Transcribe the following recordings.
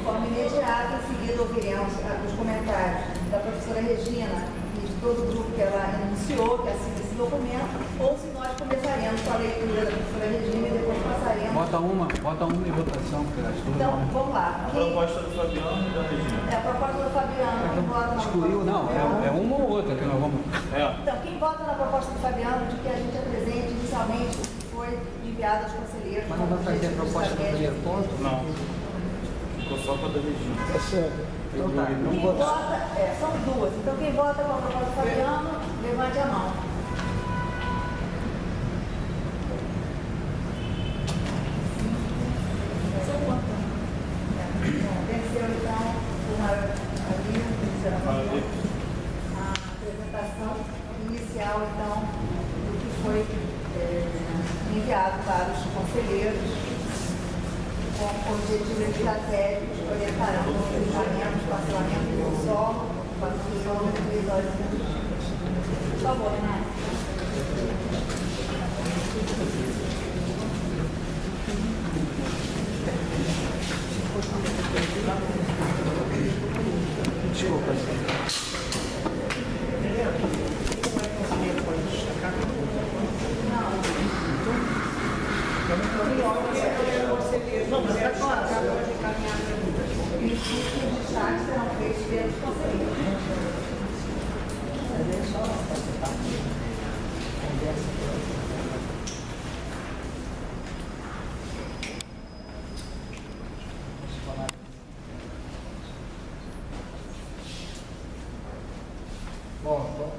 forma imediata. Em seguida, ouviremos os comentários da professora Regina e de todo o grupo que ela iniciou, que assina esse documento, ou se nós começaremos com a leitura da professora Regina e depois passaremos. Bota uma em votação, que as duas. Então, vamos lá. A proposta do Fabiano e da Regina. É a proposta do Fabiano. Quem vota na Excluiu, não, é uma ou outra que nós vamos. Então, quem vota na proposta do Fabiano de que a gente apresente inicialmente o que foi enviado aos conselheiros? Mas não vai fazer a proposta do primeiro ponto? Não. Ficou só para a da Regina. É certo. Então tá, Quem vamos votar. vota, são duas. Então, quem vota com a proposta do Fabiano, levante a mão. Venceu, então, a apresentação inicial, então, do que foi enviado para os conselheiros, com objetivos estratégicos que orientarão o utilizamento, parcelamento do solo, construção dos territórios. Por favor, Renato. Desculpa. Não, mas agora, os destaques serão feitos pelos conselheiros. Bom, então,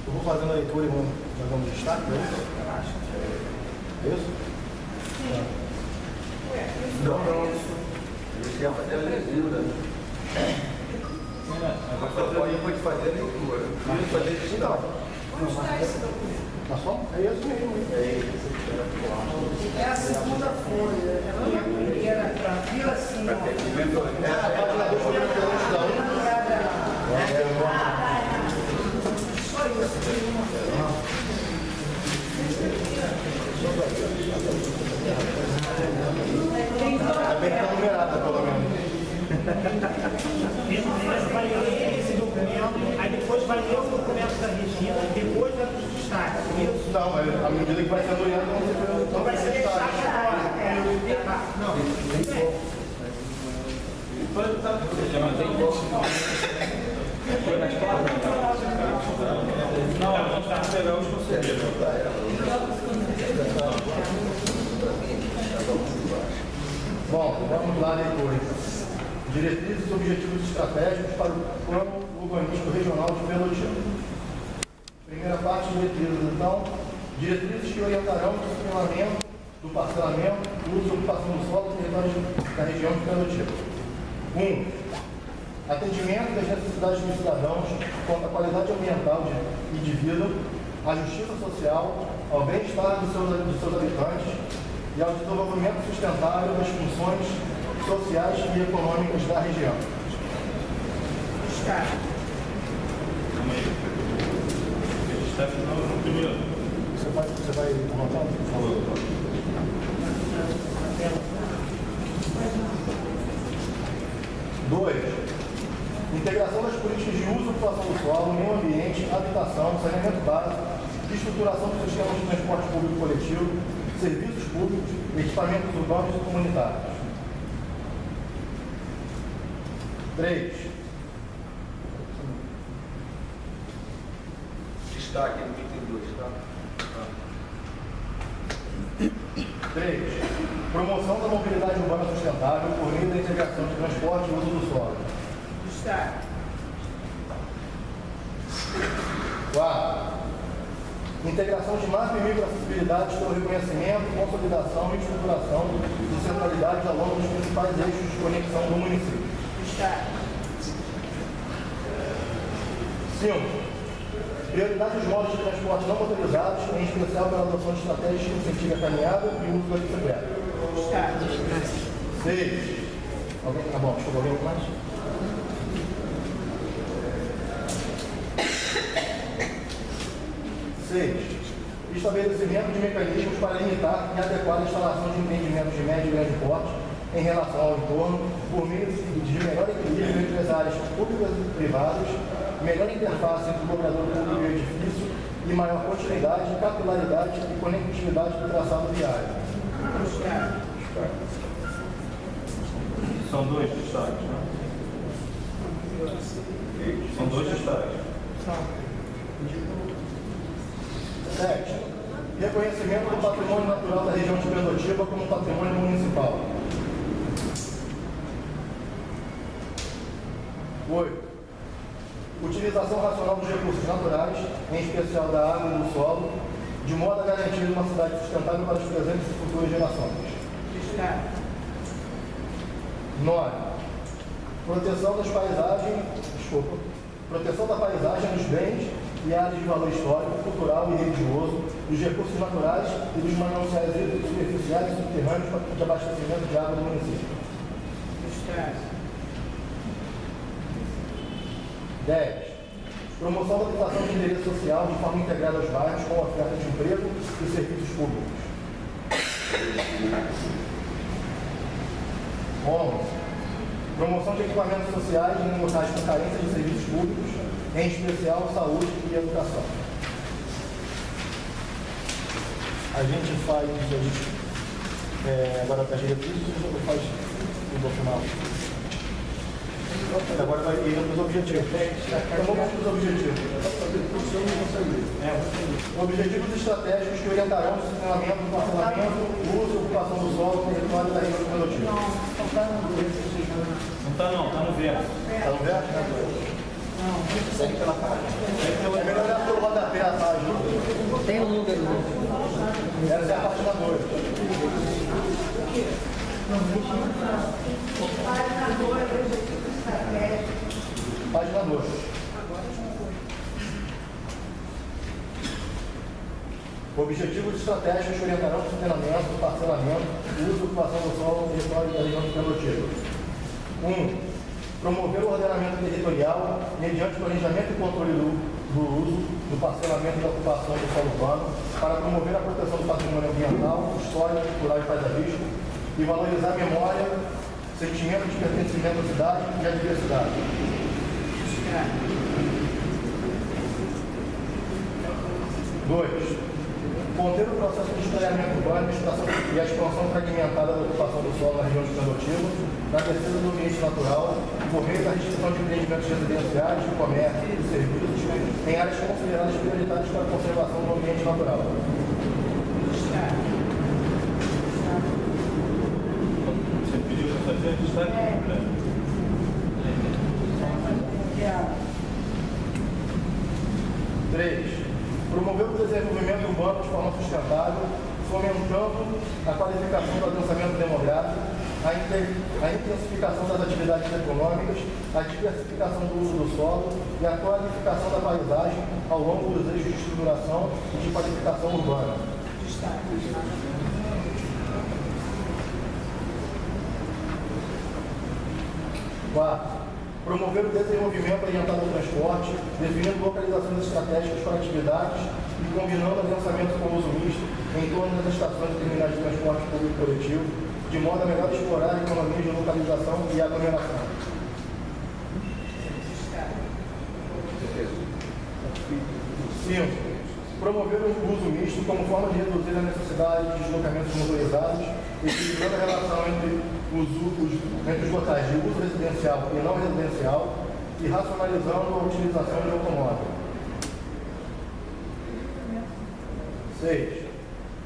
eu vou fazendo a leitura e vamos fazer destaque, é isso? É isso? Sim. Não. Eu queria fazer a leitura. Pode fazer a leitura. Pode fazer a leitura. Onde está esse documento? Tá só? É isso mesmo. É a segunda folha. É a primeira, para vir assim. Só isso. Tá bem que tá numerada, pelo menos. Vai ler esse documento, aí depois vai ler o documento da Regina, depois vai para os destaques. Isso? Não, mas à medida que vai sendo orientado, Não vai ser destaque agora. Não. Foi mais claro? Não, a gente está esperando os conselheiros. Bom, vamos lá, leitura. Diretrizes e objetivos estratégicos para o Plano Urbanístico Regional de Belo Horizonte. Primeira parte, diretrizes, então. Diretrizes que orientarão o disciplinamento do parcelamento, uso e ocupação do solo dos territórios da região de Belo Horizonte. 1. Atendimento das necessidades dos cidadãos quanto à qualidade ambiental e de vida, à justiça social, ao bem-estar dos seus habitantes e ao desenvolvimento sustentável das funções sociais e econômicas da região. Destaque. Calma aí. Está no primeiro. Você vai anotando, por favor? Dois. Integração das políticas de uso e ocupação do solo, meio ambiente, habitação, saneamento básico, estruturação dos sistemas de transporte público coletivo, serviços públicos, equipamentos urbanos e comunitários. 3. Destaque no item 2, tá? 3. Promoção da mobilidade urbana sustentável por meio da integração de transporte e uso do solo. Destaque. 4. Integração de macro e microacessibilidades pelo reconhecimento, consolidação e estruturação de centralidades ao longo dos principais eixos de conexão do município. Destaque. 5. Prioridade dos modos de transporte não motorizados, em especial pela adoção de estratégias que incentivem a caminhada e o uso da bicicleta. Destaque. 6. Alguém? Tá bom, desculpa, alguém mais? 6. Estabelecimento de mecanismos para limitar e adequar a instalação de empreendimentos de médio e grande porte em relação ao entorno, por meio de melhor equilíbrio entre as áreas públicas e privadas, melhor interface entre o morador público e o edifício e maior continuidade, capilaridade e conectividade do traçado viário. São dois destaques, né? São dois destaques. 7. Reconhecimento do patrimônio natural da região de Pendotiba como patrimônio municipal. 8. Utilização racional dos recursos naturais, em especial da água e do solo, de modo a garantir uma cidade sustentável para as presentes e futuras gerações. 9. Proteção das paisagens, proteção da paisagem dos bens e áreas de valor histórico, cultural e religioso, dos recursos naturais e dos mananciais superficiais e subterrâneos de abastecimento de água do município. 10. Promoção da habitação de interesse social de forma integrada aos bairros com oferta de emprego e serviços públicos. 11. Promoção de equipamentos sociais em locais com carência de serviços públicos, em especial saúde e educação. A gente faz agora as diretrizes ou faz o final? Agora vai ir para os objetivos. Então vamos para os objetivos. Objetivos estratégicos que orientarão o funcionamento, o parcelamento, o uso e ocupação do solo no território da região de Pendotiba. Não está não, está no verso. Está no verso? Segue pela página. É melhor olhar pelo rodapé a página. Tem o número, né? Essa é a página 2. Página 2. Objetivos estratégicos que orientarão o funcionamento, o parcelamento, o uso e ocupação do solo no território da região de Pendotiba. 1. Promover o ordenamento territorial mediante planejamento e controle do uso, do parcelamento e da ocupação do solo urbano para promover a proteção do patrimônio ambiental, histórico, cultural e paisagístico e valorizar a memória, sentimento de pertencimento à cidade e à diversidade. 2. Conter o processo de estranhamento urbano e a expansão fragmentada da ocupação do solo na região de Pendotiba, na defesa do ambiente natural, por meio da restrição de empreendimentos residenciais, de comércio e serviços em áreas consideradas prioritárias para a conservação do ambiente natural. Você pediu para fazer destaque? 3. Promover o desenvolvimento urbano de forma sustentável, fomentando a qualificação do adensamento demográfico, a intensificação das atividades econômicas, a diversificação do uso do solo e a qualificação da paisagem ao longo dos eixos de estruturação e de qualificação urbana. 4. Promover o desenvolvimento orientado ao transporte, definindo localizações estratégicas para atividades e combinando o adensamento com o uso misto em torno das estações e terminais de transporte público coletivo, de modo a melhor explorar a economia de localização e aglomeração. 5. Promover o uso misto como forma de reduzir a necessidade de deslocamentos motorizados, equilibrando a relação entre os locais de uso residencial e não residencial e racionalizando a utilização de automóvel. 6.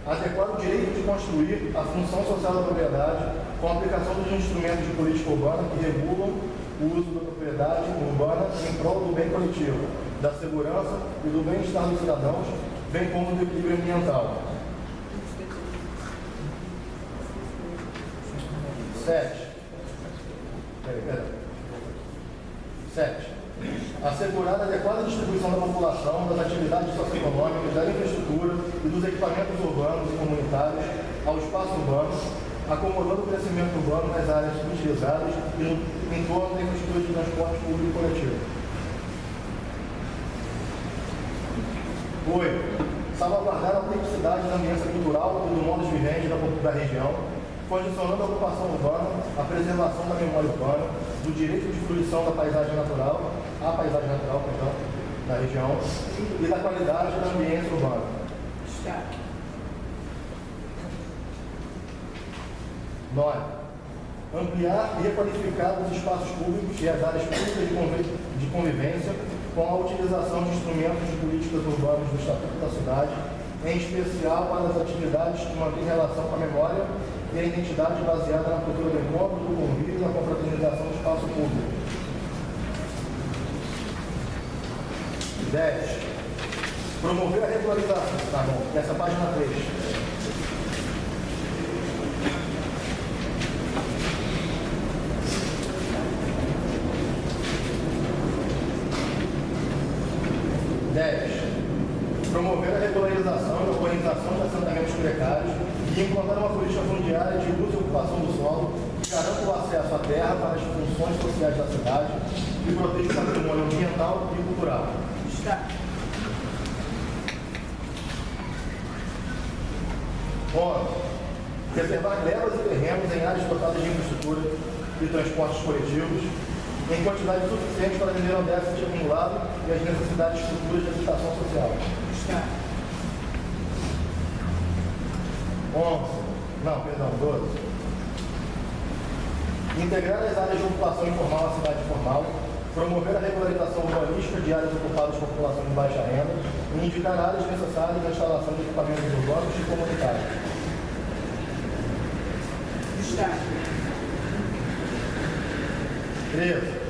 Adequar o direito de construir a função social da propriedade com a aplicação dos instrumentos de política urbana que regulam o uso da propriedade urbana em prol do bem coletivo, da segurança e do bem-estar dos cidadãos, bem como do equilíbrio ambiental. 7. Assegurar a adequada distribuição da população, das atividades socioeconômicas, da infraestrutura e dos equipamentos urbanos e comunitários ao espaço urbano, acomodando o crescimento urbano nas áreas utilizadas e no entorno da infraestrutura de transporte público e coletivo. 8. Salvaguardar a autenticidade da ambiência cultural e do modo de vivência da região, condicionando a ocupação urbana, a preservação da memória urbana, do direito de fruição da paisagem natural, da região, e da qualidade da ambiência urbana. Está. 9. Ampliar e requalificar os espaços públicos e as áreas públicas de convivência com a utilização de instrumentos de políticas urbanas do Estatuto da Cidade, em especial para as atividades que mantêm relação com a memória e a identidade baseada na cultura do encontro, do convívio e na confraternização do espaço público. 10. Promover a regularização. Tá bom, essa é a página 3. 10. Promover a regularização e organização de assentamentos precários e implantar uma política fundiária de uso e ocupação do solo que garanta o acesso à terra para as funções sociais da cidade e proteja o patrimônio ambiental e cultural. Está. 11. Reservar glebas e terrenos em áreas dotadas de infraestrutura e transportes coletivos em quantidade suficiente para atender ao déficit acumulado e as necessidades futuras de habitação social. Está. 12. Integrar as áreas de ocupação informal à cidade formal, promover a regularização urbanística de áreas ocupadas por população de baixa renda e indicar áreas necessárias à instalação de equipamentos urbanos e comunitários. Está. 13.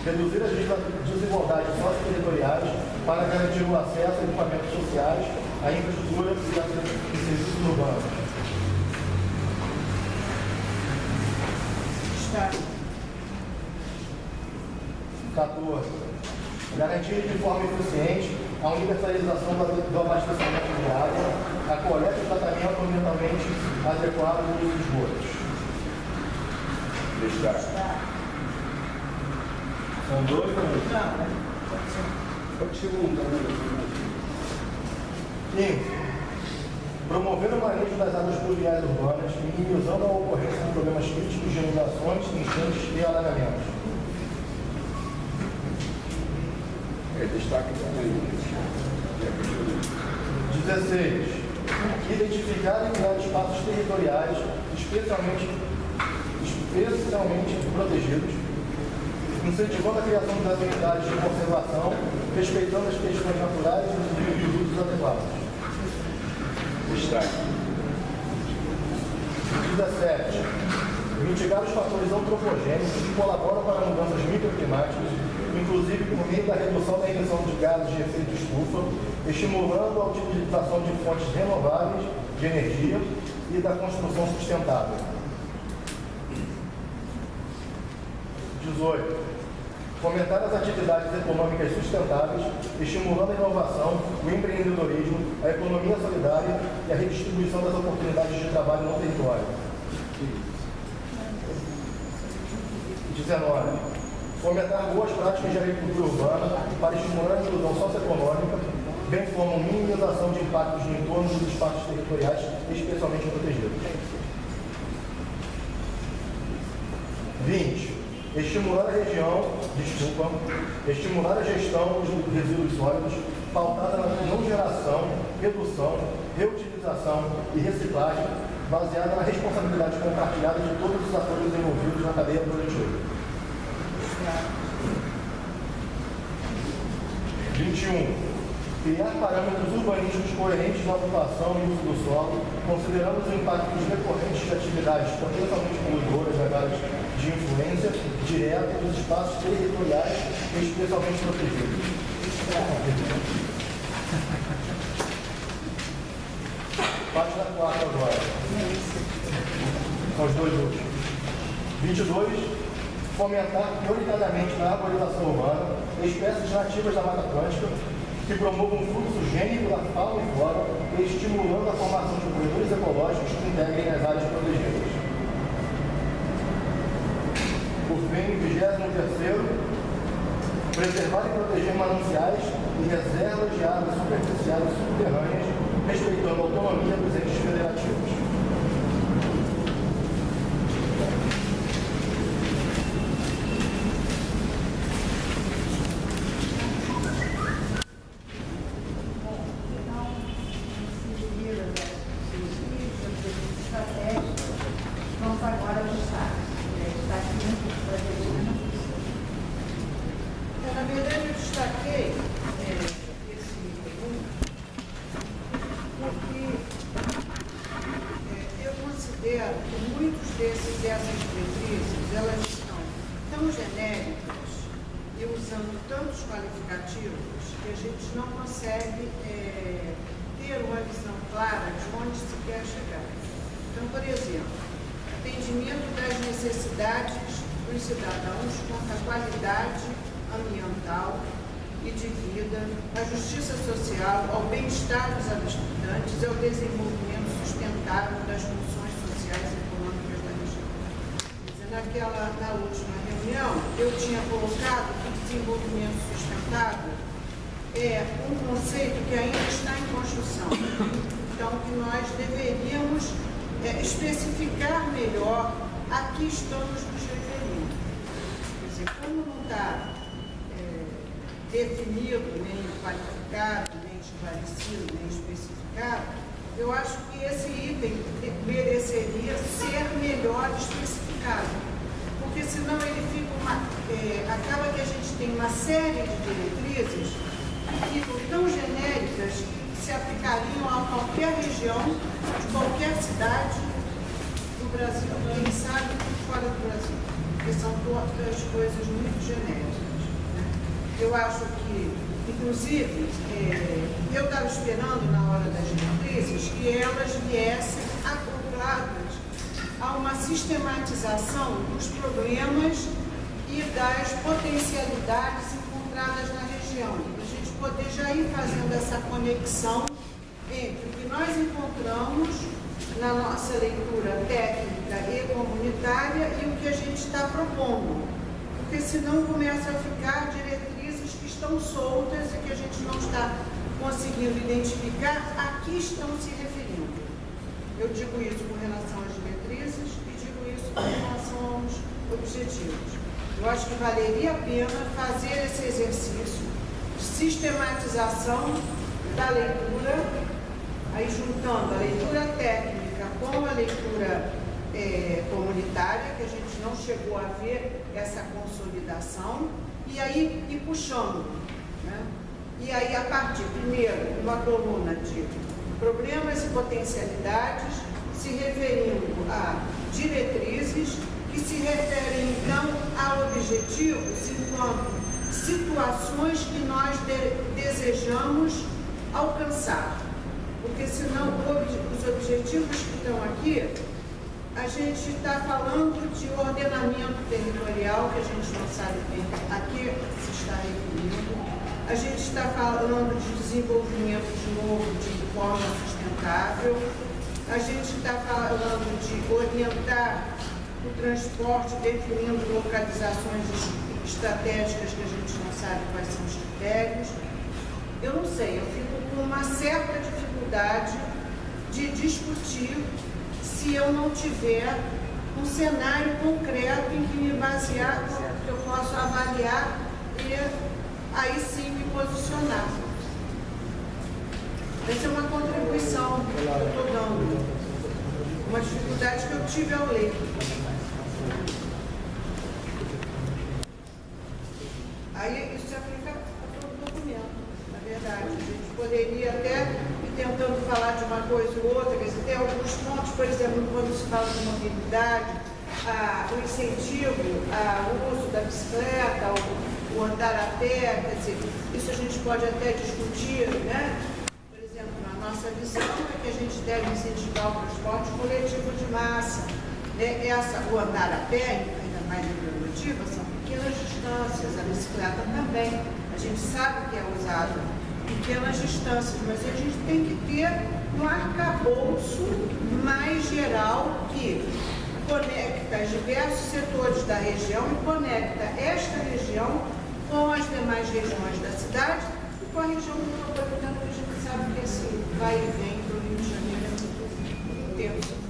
Reduzir as desigualdades socioterritoriais para garantir o acesso a equipamentos sociais, à infraestrutura e a serviços urbanos. Está. 14. Garantir de forma eficiente a universalização do abastecimento de água, a coleta e tratamento ambientalmente adequado dos esgotos. Está. São dois ou um? Não. Pode ser um, né? 15. Promover o manejo das águas pluviais urbanas, minimizando a ocorrência de problemas críticos de inundações, enchentes e alagamentos. Destaque também. 16. Identificar e criar espaços territoriais especialmente protegidos, incentivando a criação das unidades de conservação, respeitando as questões naturais e os usos adequados. Destaque. 17. Mitigar os fatores antropogênicos que colaboram para mudanças microclimáticas, inclusive por meio da redução da emissão de gases de efeito estufa, estimulando a utilização de fontes renováveis de energia e da construção sustentável. 18. Fomentar as atividades econômicas sustentáveis, estimulando a inovação, o empreendedorismo, a economia solidária e a redistribuição das oportunidades de trabalho no território. 19. Fomentar boas práticas de agricultura urbana para estimular a inclusão socioeconômica, bem como minimização de impactos no entorno dos espaços territoriais, especialmente protegidos. 20. Estimular a gestão dos resíduos sólidos, pautada na não geração, redução, reutilização e reciclagem, baseada na responsabilidade compartilhada de todos os atores envolvidos na cadeia produtiva. 21. Criar parâmetros urbanísticos coerentes na ocupação e uso do solo, considerando os impactos recorrentes de atividades potencialmente poluidoras das áreas de influência direta dos espaços territoriais, especialmente protegidos. Página 4 agora. São os dois últimos. 22. Fomentar prioritariamente na arborização urbana espécies nativas da Mata Atlântica que promovam um fluxo gênico da fauna e flora e estimulando a formação de corredores ecológicos que integrem as áreas protegidas. Por fim, 23º, preservar e proteger mananciais e reservas de águas superficiais e subterrâneas, respeitando a autonomia dos entes federativos. Vamos agora ao destaque. Está aqui no professora Regina. Na verdade, eu destaquei esse pergunta porque eu considero que muitos dessas diretrizes, elas são tão genéricas e usando tantos qualificativos que a gente não consegue ter uma visão clara de onde se quer chegar. Então, por exemplo, atendimento das necessidades dos cidadãos quanto à qualidade ambiental e de vida, à justiça social, ao bem-estar dos habitantes e ao desenvolvimento sustentável das funções sociais e econômicas da região. Na última reunião, eu tinha colocado que o desenvolvimento sustentável é um conceito que ainda está em construção. Então, que nós deveríamos especificar melhor a que estamos nos referindo. Quer dizer, como não está definido, nem qualificado, nem esclarecido, nem especificado, eu acho que esse item mereceria ser melhor especificado. Porque senão ele fica acaba que a gente tem uma série de diretrizes que ficam tão genéricas que se aplicariam a qualquer região, de qualquer cidade do Brasil, quem sabe fora do Brasil, porque são todas coisas muito genéricas. Eu acho que, inclusive, eu estava esperando na hora das diretrizes que elas viessem acopladas a uma sistematização dos problemas e das potencialidades encontradas na região. A gente poder já ir fazendo essa conexão entre o que nós encontramos na nossa leitura técnica e comunitária e o que a gente está propondo. Porque senão começa a ficar diretrizes que estão soltas e que a gente não está conseguindo identificar a que estão se referindo. Eu digo isso com relação às diretrizes e digo isso com relação aos objetivos. Eu acho que valeria a pena fazer esse exercício de sistematização da leitura, aí juntando a leitura técnica com a leitura comunitária, que a gente não chegou a ver essa consolidação, e aí ir puxando, né? E aí, a partir, primeiro, uma coluna de problemas e potencialidades, se referindo a diretrizes, que se referem, então, a objetivos, enquanto situações que nós desejamos alcançar. Porque, senão, os objetivos que estão aqui, a gente está falando de ordenamento territorial, que a gente não sabe bem a que se está referindo. A gente está falando de desenvolvimento de novo de forma sustentável. A gente está falando de orientar o transporte, definindo localizações estratégicas que a gente não sabe quais são os critérios. Eu não sei, eu fico com uma certa dificuldade de discutir se eu não tiver um cenário concreto em que me basear, que eu possa avaliar e aí sim me posicionar. Essa é uma contribuição que eu estou dando, uma dificuldade que eu tive ao ler. Aí isso se aplica a todo documento, na verdade. A gente poderia até ir tentando falar de uma coisa ou outra, quer dizer, tem alguns pontos, por exemplo, quando se fala de mobilidade, o incentivo ao uso da bicicleta, o andar a pé, quer dizer, isso a gente pode até discutir, né? Por exemplo, a nossa visão é que a gente deve incentivar o transporte coletivo de massa. O andar a pé, ainda mais em produtiva, são pequenas distâncias, a bicicleta também. A gente sabe que é usada em pequenas distâncias, mas a gente tem que ter um arcabouço mais geral que conecta os diversos setores da região e conecta esta região com as demais regiões da cidade e com a região metropolitana, que a gente sabe que esse vai e vem do Rio de Janeiro é muito intenso.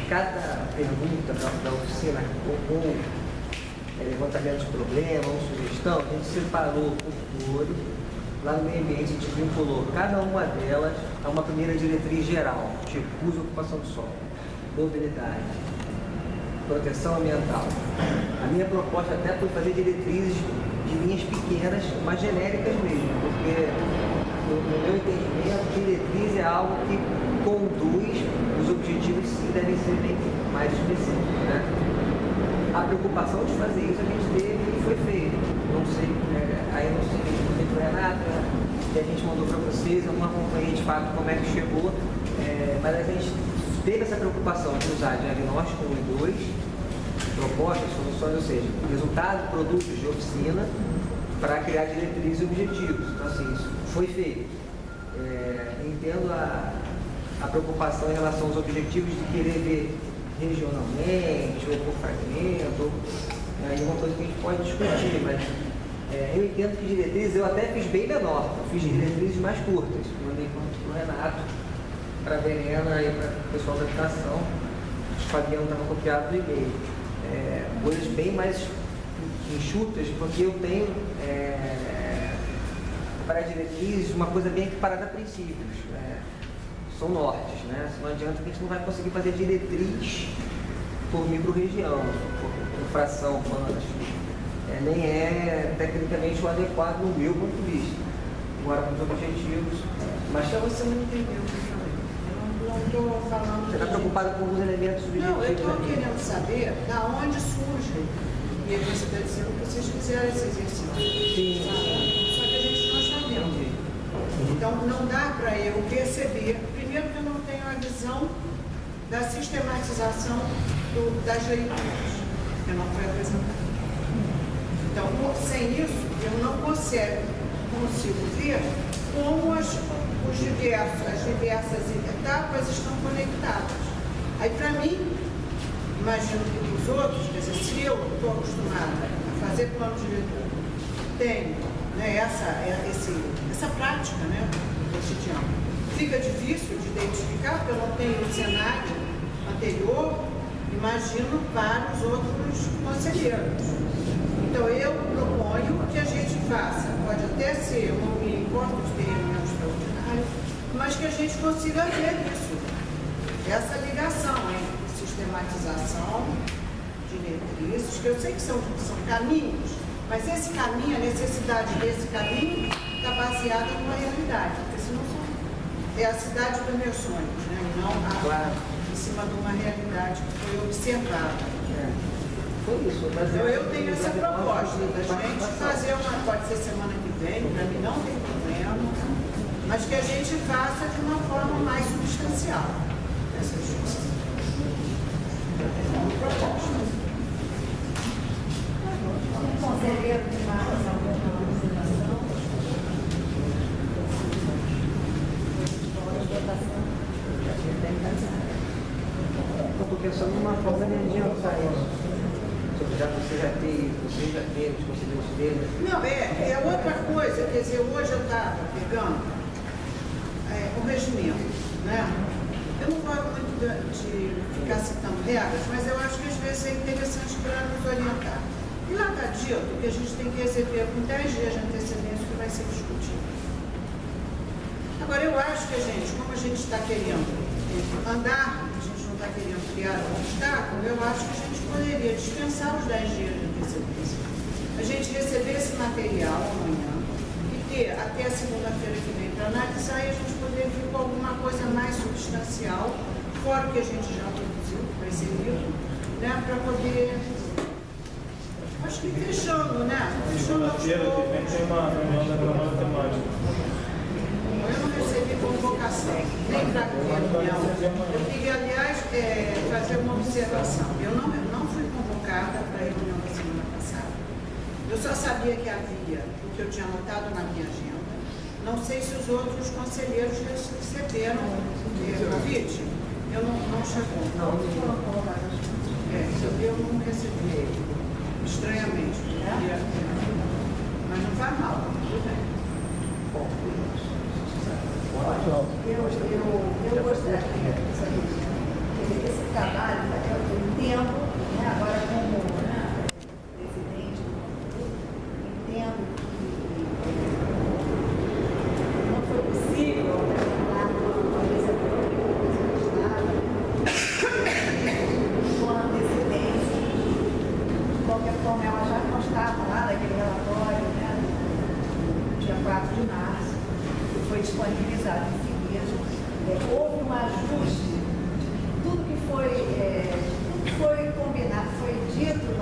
Cada pergunta da oficina ou levantamento de problema, ou sugestão, a gente separou por cor lá no meio ambiente, a gente vinculou cada uma delas a uma primeira diretriz geral, tipo uso e ocupação do solo, mobilidade, proteção ambiental. A minha proposta até foi fazer diretrizes de linhas pequenas, mas genéricas mesmo, porque no meu entendimento, diretriz é algo que conduz, os objetivos sim devem ser bem mais específicos, né? A preocupação de fazer isso a gente teve e foi feito. Não sei, aí eu não sei se foi Renato, que a gente mandou para vocês, eu não acompanhei de fato como é que chegou, mas a gente teve essa preocupação de usar diagnóstico 1 e 2, propostas, soluções, ou seja, resultados, produtos de oficina, para criar diretrizes e objetivos. Então, assim, isso foi feito. Entendo a preocupação em relação aos objetivos de querer ver regionalmente ou por fragmento, aí é uma coisa que a gente pode discutir, mas eu entendo que diretrizes eu até fiz bem menor, eu fiz diretrizes mais curtas, mandei para o Renato, para a Verena e para o pessoal da habitação, o Fabiano estava copiado no e-mail. Coisas bem mais enxutas, porque eu tenho para diretrizes uma coisa bem equiparada a princípios. São nortes, né? Não adianta que a gente não vai conseguir fazer diretriz por micro-região, por fração, manas. Nem é tecnicamente o adequado no meu ponto de vista. Agora com os objetivos. Mas Então você não entendeu o que eu falei. Eu não estou falando. você está preocupado com alguns elementos subjetivos? Não, eu estou aqui. querendo saber da onde surge. E aí você está dizendo que vocês fizeram esse exercício. Sim. Só que a gente não sabemos. Entendi. Então não dá para eu perceber. Primeiro que eu não tenho a visão da sistematização das leituras, que não foi apresentada. Então, sem isso, eu não consigo ver como as diversas etapas estão conectadas. Aí, para mim, imagino que os outros, quer dizer, se eu estou acostumada a fazer plano diretor, tenho, né, essa prática, né, cotidiana, fica difícil de identificar, porque eu não tenho o cenário anterior, imagino vários outros conselheiros. Então, eu proponho que a gente faça, pode até ser, não me importa os termos extraordinários, mas que a gente consiga ver isso, essa ligação entre sistematização, diretrizes, que eu sei que são caminhos, mas esse caminho, a necessidade desse caminho está baseada numa realidade, porque senão é a cidade dos meus sonhos, né? E não em cima de uma realidade que foi observada. Foi isso. Mas Então eu tenho essa proposta da gente fazer pode ser semana que vem, para mim não tem problema, mas que a gente faça de uma forma mais substancial. Essa é uma proposta. Conselheiro de marcação de observação. Estou pensando numa forma de adiantar isso. Já teve, os conselheiros dele. Não, é outra coisa, quer dizer, hoje eu estava pegando o regimento, né? Eu não gosto muito de ficar citando regras, mas eu acho que às vezes é interessante para nos orientar. E lá está dito que a gente tem que receber com 10 dias de antecedência o que vai ser discutido. Agora, eu acho que como a gente está querendo andar, a gente não está querendo criar um obstáculo, eu acho que a gente poderia dispensar os 10 dias de antecedência. A gente receber esse material amanhã e ter até a segunda-feira que vem para analisar e a gente poder vir com alguma coisa mais substancial, fora o que a gente já produziu, que vai ser livro, né, para poder... Acho que fechando, né? Fechando aos Segunda-feira que vem poucos. tem uma reunião da programa temática. Eu não recebi convocação, nem para reunião. Eu queria, aliás, fazer uma observação. Eu não fui convocada para a reunião da semana passada. Eu só sabia que havia o que eu tinha anotado na minha agenda. Não sei se os outros conselheiros receberam o convite. Eu não chegou. Não. Eu não recebi. Estranhamente. Mas não faz mal, tudo bem. Eu gostaria de saber esse trabalho, eu entendo, né, agora como presidente, entendo que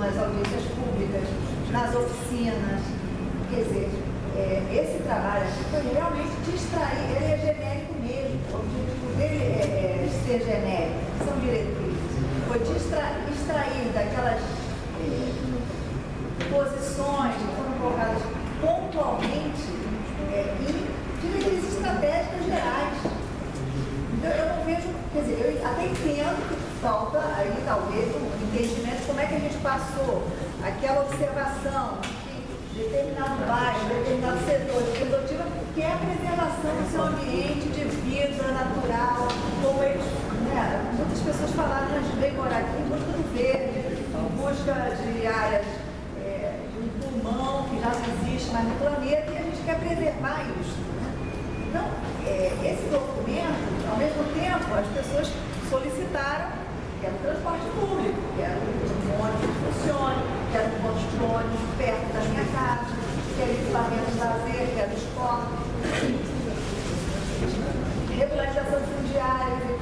nas audiências públicas, nas oficinas. Quer dizer, esse trabalho aqui foi realmente distrair, ele é genérico mesmo, o objetivo dele é ser genérico, são diretrizes. Foi distrair daquelas posições que foram colocadas pontualmente em diretrizes estratégicas gerais. Então eu não vejo, quer dizer, eu até entendo que falta aí talvez um entendimento de como é que a gente passou aquela observação de determinado bairro, determinado setor de produtiva, que é a preservação do seu ambiente de vida natural, como eles, muitas pessoas falaram, a gente vem morar aqui em busca do verde, em busca de áreas de um pulmão que já não existe mais no planeta e a gente quer preservar isso. Então, esse documento, ao mesmo tempo, as pessoas solicitaram que era o transporte público, que era um ônibus que funcione, que era um ponto de ônibus perto da minha casa, que era equipamento de lazer, que era escola, regularização fundiária,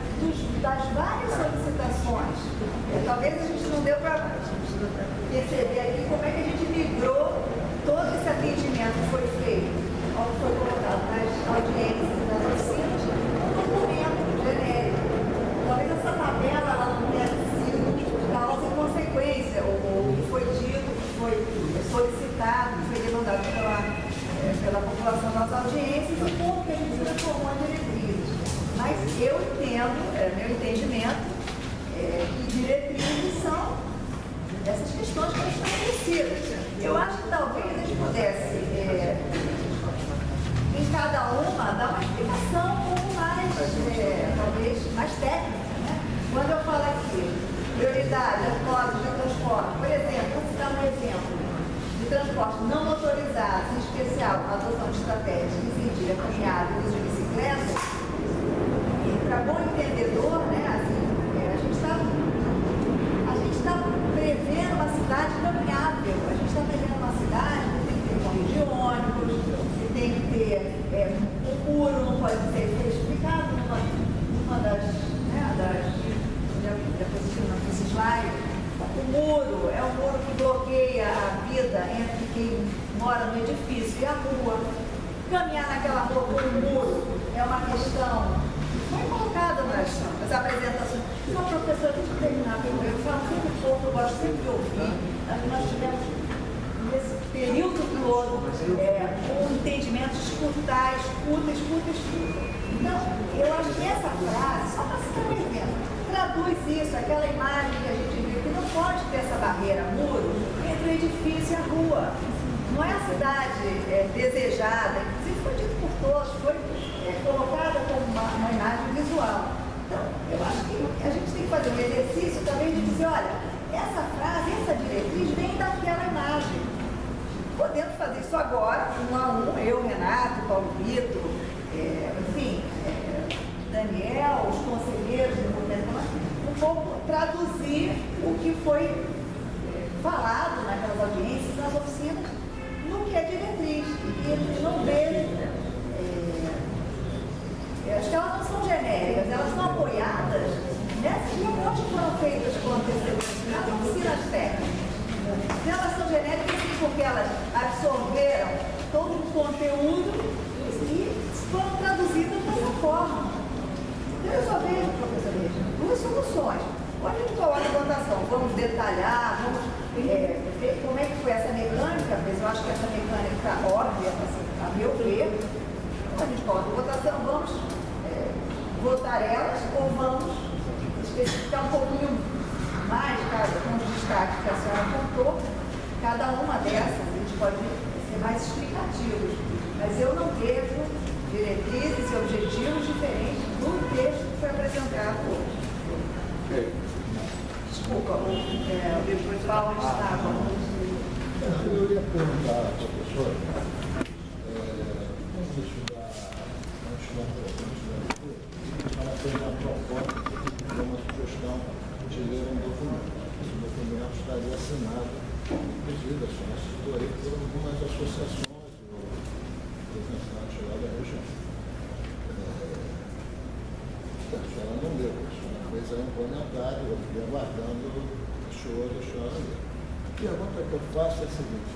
das várias solicitações. Talvez a gente não deu para perceber aqui como é que a gente migrou todo esse atendimento que foi feito, ao que foi colocado nas audiências e nas oficinas, um documento genérico. Talvez essa tabela ela não tenha sido causa e consequência, ou que foi dito, que foi solicitado, que foi demandado pela população das audiências, e como que a gente transformou em diretrizes. Mas eu entendo, meu entendimento, que diretrizes são essas questões que estão estabelecidas. Eu acho que talvez a gente pudesse, em cada uma, dar uma explicação um pouco mais, talvez, mais técnica, né? Quando eu falo aqui, prioridade, as modos de transporte, por exemplo, vou citar um exemplo de transporte não motorizado, em especial a adoção de estratégias que incentive a caminhada e o uso de bicicleta, e para bom entendedor, né, assim, a gente está prevendo uma cidade caminhável, a gente está prevendo uma cidade que tem que ter ponto de ônibus, que tem que ter um muro, não pode ser explicado numa das nesse slide. O muro é um muro que bloqueia a vida entre quem mora no edifício e a rua. Caminhar naquela rua por um muro é uma questão que foi colocada nas apresentações. Uma professora, deixa eu terminar, eu falo sempre pouco, eu gosto sempre de ouvir. Nós tivemos, nesse período todo, um entendimento de escutar. Então, eu acho que essa frase, só para citar um exemplo, traduz isso, aquela imagem que a gente viu, que não pode ter essa barreira, muro, entre o edifício e a rua. Não é a cidade desejada, inclusive foi dito por todos, foi colocada como uma imagem visual. Então, eu acho que a gente tem que fazer um exercício também de dizer, olha, essa frase, essa diretriz vem daquela imagem. Podemos fazer isso agora, um a um, eu, Renato, Paulo Vitor, enfim, Daniel, os conselheiros do movimento, um pouco traduzir o que foi falado naquelas audiências, nas oficinas, no que é diretriz, e eles não veem, acho que elas não são genéricas, elas são apoiadas nessas reuniões que foram feitas com antecedência, nas oficinas técnicas. Se elas são genéricas, porque elas absorveram todo o conteúdo e foram traduzidas dessa forma. Então eu só vejo, professor Regina, duas soluções. Ou a gente coloca a votação, vamos detalhar, vamos ver como é que foi essa mecânica, mas eu acho que essa mecânica está óbvia, a meu ver. Então a gente coloca a votação, vamos votar elas ou vamos especificar um pouquinho mais, com os destaques que a senhora apontou, cada uma dessas, a gente pode ser mais explicativos, mas eu não vejo diretrizes e objetivos diferentes do texto que foi apresentado hoje. Desculpa, o Paulo estava. Eu ia perguntar à professora, vamos estudar ela fez uma proposta de uma sugestão de ler um documento. Esse documento estaria assinado, inclusive, a senhora citou aí, por algumas associações ou representantes lá da região. A senhora não leu, a senhora fez aí um comentário, eu fiquei aguardando a senhora ler. pergunta que eu faço é a seguinte: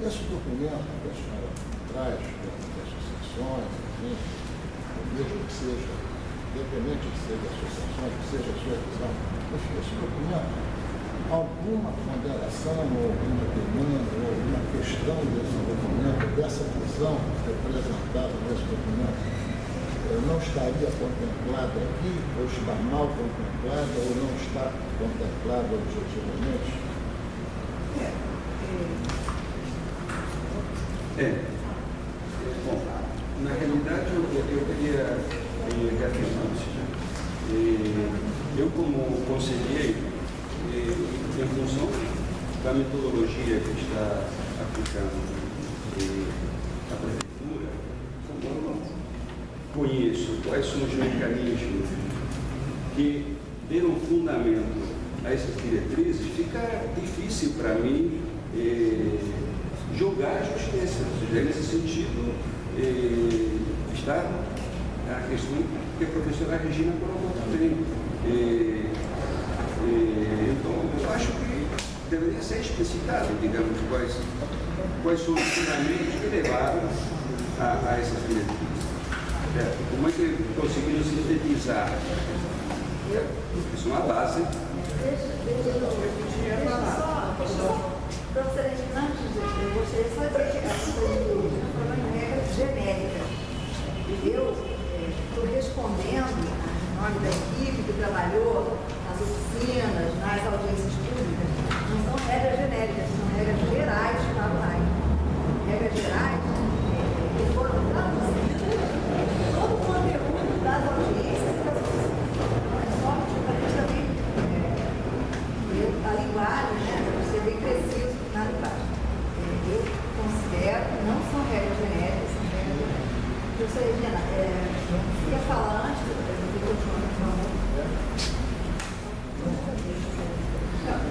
nesse documento que a senhora traz das associações, enfim, mesmo que seja, independente de ser associações, que seja a sua visão, enfim, esse documento, alguma ponderação, ou alguma demanda, ou alguma questão desse documento, dessa visão representada nesse documento, não estaria contemplada aqui, ou está mal contemplada, ou não está contemplada objetivamente? Bom, na realidade, eu queria afirmar o seguinte: eu, como conselheiro, em função da metodologia que está aplicando a prefeitura, eu conheço quais são os mecanismos que deram fundamento a essas diretrizes, fica difícil para mim julgar a justiça. Ou seja, nesse sentido, está a questão que a professora Regina colocou também. Então, eu acho que deveria ser explicitado, digamos, quais são os fundamentos que levaram a essas diretrizes. Como é que conseguiram sintetizar? Isso é uma base. Professora, antes eu gostaria só de dizer que a falando em regras genéricas. Eu estou respondendo em nome da equipe que trabalhou nas oficinas, nas audiências públicas. Não são regras genéricas, são regras gerais para o RAI. Regras gerais que foram traduzidas todo o conteúdo das audiências e das oficinas. É só para que também a linguagem, né, para você ver preciso na linguagem. Eu considero que não são regras genéricas, são regras gerais. Professora Regina, quer falar antes do continuar, por favor?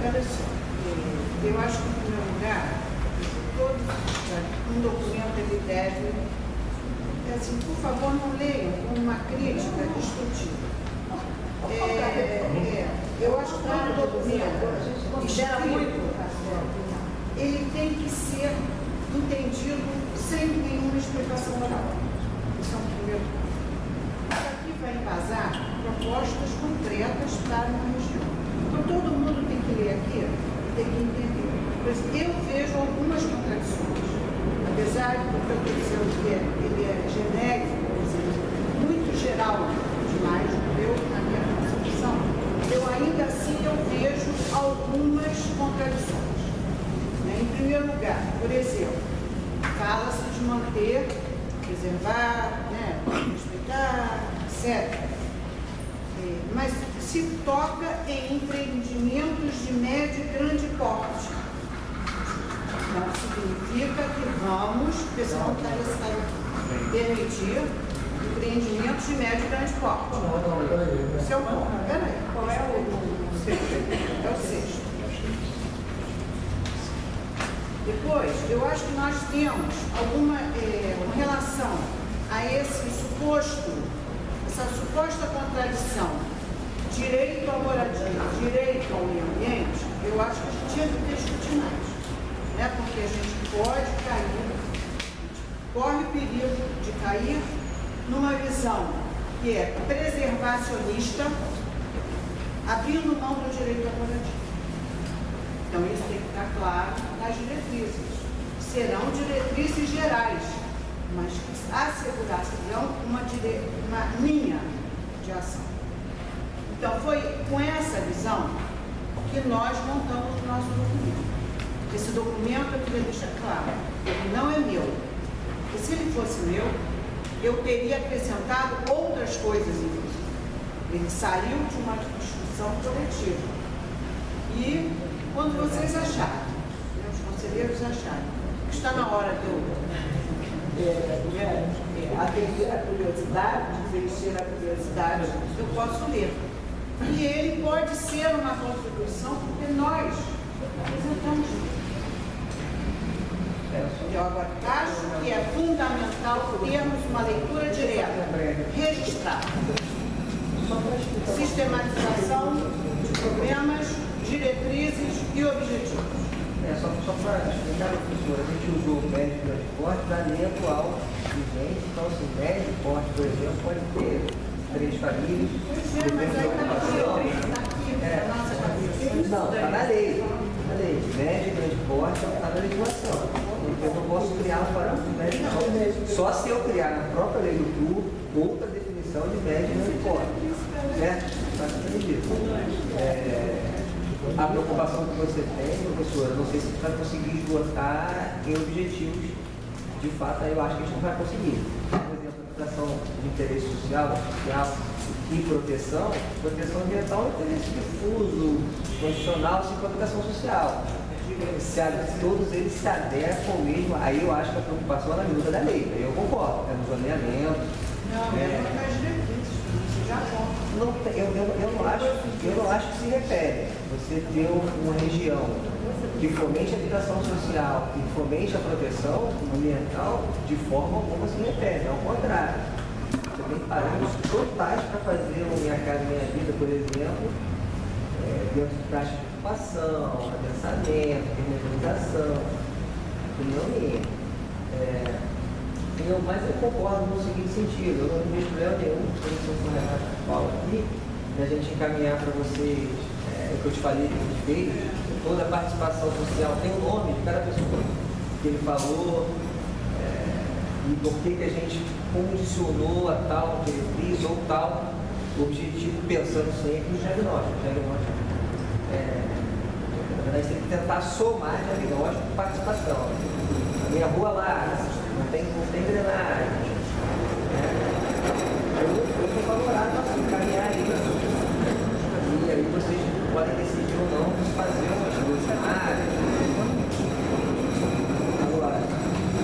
Olha só, eu acho que, em primeiro lugar, um documento ele deve, assim, por favor, não leiam como uma crítica destrutiva. Eu acho que todo documento escrito, ele tem que ser entendido sem nenhuma explicação oral. Isso é um primeiro ponto. Isso aqui vai embasar propostas concretas para uma região. Então, todo mundo tem que ler aqui e tem que entender. Por exemplo, eu vejo algumas contradições. Apesar do que eu estou dizendo que ele é genérico, quer dizer, muito geral demais, na minha concepção, eu ainda assim eu vejo algumas contradições. Em primeiro lugar, por exemplo, fala-se de manter, preservar, respeitar, etc. Mas se toca em empreendimentos de médio e grande porte. Não significa que vamos, porque senão permitir empreendimentos de médio e grande porte. Esse é o ponto. Peraí, qual é o sexto? É o sexto. Depois, eu acho que nós temos alguma relação a essa suposta contradição, direito à moradia, direito ao meio ambiente, eu acho que a gente tinha que discutir mais, né? Porque a gente pode cair, corre o perigo de cair numa visão que é preservacionista, abrindo mão do direito à moradia. Então, isso tem que estar claro nas diretrizes. Serão diretrizes gerais, mas que assegurarão uma linha de ação. Então, foi com essa visão que nós montamos o nosso documento. Esse documento, eu queria deixar claro, ele não é meu. E se ele fosse meu, eu teria acrescentado outras coisas, inclusive. Ele saiu de uma discussão coletiva. E quando vocês acharem, os conselheiros acharem, que está na hora de eu atender a curiosidade, de preencher a curiosidade, eu posso ler. E ele pode ser uma contribuição, porque nós apresentamos isso. Eu agora acho que é fundamental termos uma leitura direta, registrada. Sistematização de problemas, diretrizes e objetivos. Só para explicar, professor, a gente usou o médio de transporte da linha atual vigente, então assim, médio de porte, por exemplo, pode ter 3 famílias, depende da ocupação. Não, está na lei. Na lei. Médio de transporte está na legislação. Eu não posso criar um parâmetro de médio não. Só se eu criar na própria lei do TRU outra definição de médio de transporte. Certo? Está entendido. A preocupação que você tem, professora, não sei se você vai conseguir esgotar em objetivos. De fato, eu acho que a gente não vai conseguir. Por exemplo, a aplicação de interesse social e proteção ambiental é um interesse difuso, constitucional, sem proteção social. Todos eles se adequam mesmo, aí eu acho que a preocupação é na luta da lei, aí eu concordo, é no zoneamento. Eu não acho que se refere. Você ter uma região que fomente a habitação social e fomente a proteção ambiental, de forma alguma se refere, ao contrário. Você tem parâmetros totais para fazer o Minha Casa Minha Vida, por exemplo, dentro de taxas de ocupação, adensamento, urbanização, opinião minha. Mas eu concordo no seguinte sentido, eu não vejo problema nenhum, como o Renato fala aqui, da gente encaminhar para vocês o que eu te falei que a gente fez, toda a participação social, tem o nome de cada pessoa que ele falou, e por que a gente condicionou a tal diretriz ou tal objetivo, pensando sempre no diagnóstico. Na verdade, tem que tentar somar diagnóstico e participação. A minha rua lá, não tem drenagem. Eu sou favorável a encaminhar isso. E aí vocês podem decidir ou não fazer umas coisas cenários. Agora,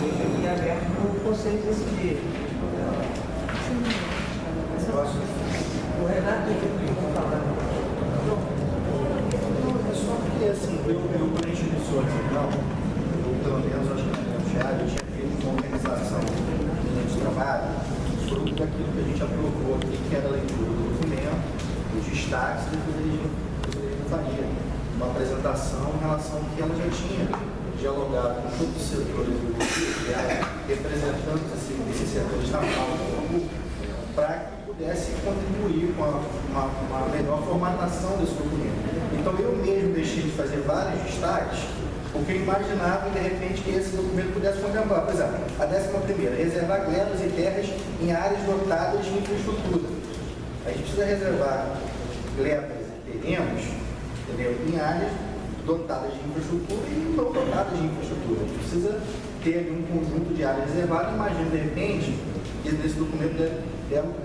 deixa aqui aberto para o conselho decidir. O Renato, vamos falar. Só porque assim, quando a gente iniciou aqui, ou pelo menos acho que o Thiago tinha feito uma organização de trabalho, fruto daquilo que a gente aprovou aqui, que era a leitura do documento, os destaques, e depois ele faria uma apresentação em relação ao que ela já tinha dialogado com todos os setores do governo, que era representantes desses setores da pauta, para que pudesse contribuir com uma melhor formatação desse documento. Então eu mesmo deixei de fazer vários destaques, porque eu imaginava de repente que esse documento pudesse contemplar, por exemplo, a 11ª, reservar glebas e terras em áreas dotadas de infraestrutura. A gente precisa reservar glebas e terrenos, entendeu? Em áreas dotadas de infraestrutura e não dotadas de infraestrutura. A gente precisa ter um conjunto de áreas reservadas. Imagina de repente que nesse documento deve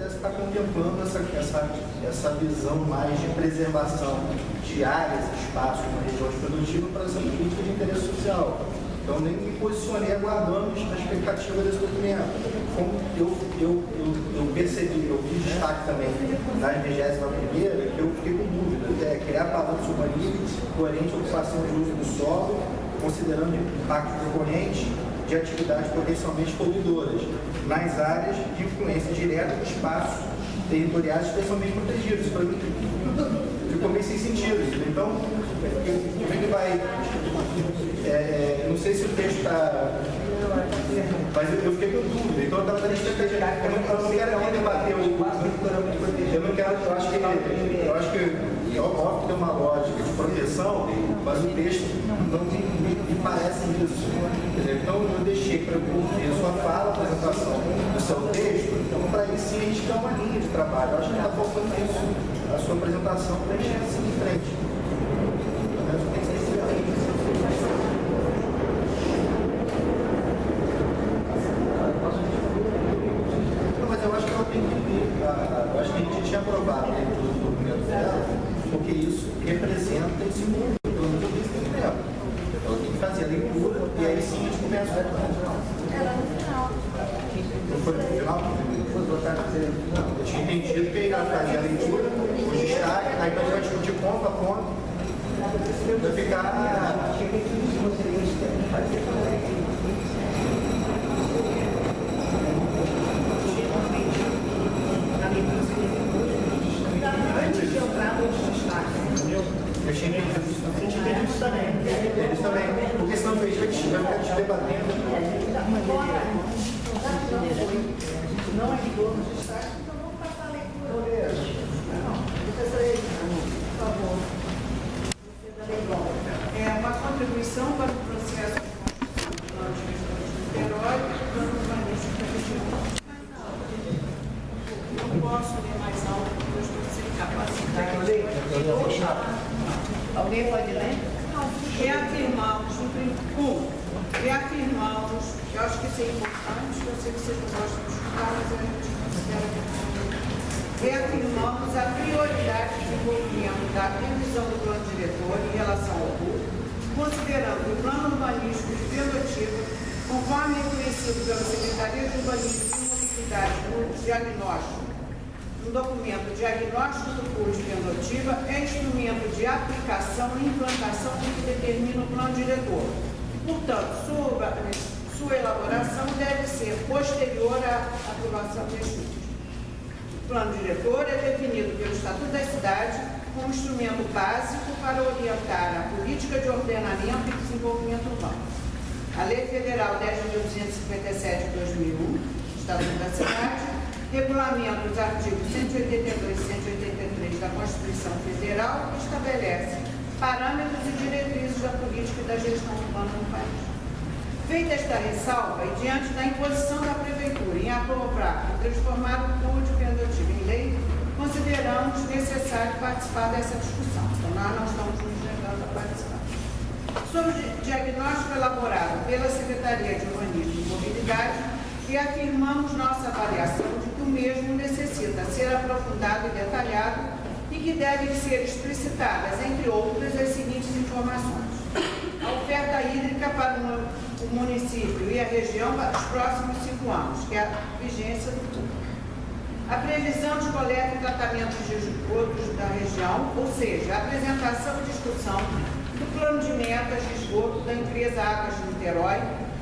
estar contemplando essa visão mais de preservação de áreas, espaços na região produtiva para essa política de interesse social. Então, nem me posicionei aguardando a expectativa desse documento. Como eu percebi, eu fiz destaque também na 21ª, que eu fiquei com dúvida, criar parâmetros urbanísticos coerentes à ocupação de uso do solo, considerando impactos decorrentes de atividades potencialmente poluidoras nas áreas de influência direta dos espaços territoriais especialmente protegidos. Isso para mim ficou meio sem sentido. Então, como é que vai... não sei se o texto está... Mas eu fiquei com dúvida. Então, eu estava dando expectativa. Eu não quero aqui debater o... Eu não quero... Eu acho que é óbvio que tem uma lógica de proteção, mas o texto não me parece isso. Então, eu deixei para ouvir a sua fala, a apresentação do seu texto, então, para aí sim a gente ter uma linha de trabalho. Eu acho que está faltando isso, a sua apresentação, para a gente seguir em frente. Mas eu acho que ela tem que ver, eu acho que a gente tinha aprovado dentro do documento dela, porque isso representa esse mundo, pelo menos eu disse no tempo. Ela tem que fazer a leitura e aí sim a gente começa a votar. Era no final. Não foi no final? Não, eu tinha entendido que ela fazia a leitura, o destaque, aí nós vamos discutir ponto a ponto, vai ficar... Eu tinha entendido isso também. Eles também. discussão para o processo de construção do plano de Niterói e do plano urbanístico da região. Não posso ler mais alto, porque eu estou sem capacidade. Alguém pode ler? Reafirmamos, eu acho que isso é importante, eu sei que vocês não gostam de escutar, mas a gente considera que é importante. Reafirmamos a prioridade de desenvolvimento da revisão do plano diretor em relação ao público, considerando que o plano urbanístico de Pendotiba, conforme reconhecido pela Secretaria de Urbanismo e Mobilidade no diagnóstico, no documento Diagnóstico do Pool de Pendotiba, é instrumento de aplicação e implantação que determina o plano diretor. Portanto, sua elaboração deve ser posterior à aprovação deste último. O plano diretor é definido pelo Estatuto da Cidade como instrumento básico para orientar a política de ordenamento e desenvolvimento urbano. A Lei Federal 10.257 de 2001, Estatuto da Cidade, regulamenta os artigos 182 e 183 da Constituição Federal e estabelece parâmetros e diretrizes da política e da gestão urbana no país. Feita esta ressalva e diante da imposição da Prefeitura em aprovar e transformar o Pool de Pendotiba em lei, consideramos necessário participar dessa discussão. Então, nós não estamos nos negando a participar. Sobre o diagnóstico elaborado pela Secretaria de Urbanismo e Mobilidade, reafirmamos nossa avaliação de que o mesmo necessita ser aprofundado e detalhado e que devem ser explicitadas, entre outras, as seguintes informações. A oferta hídrica para o município e a região para os próximos 5 anos, que é a vigência do PUC. A previsão de coleta e tratamento de esgotos da região, ou seja, a apresentação e discussão do plano de metas de esgoto da empresa Águas de Niterói,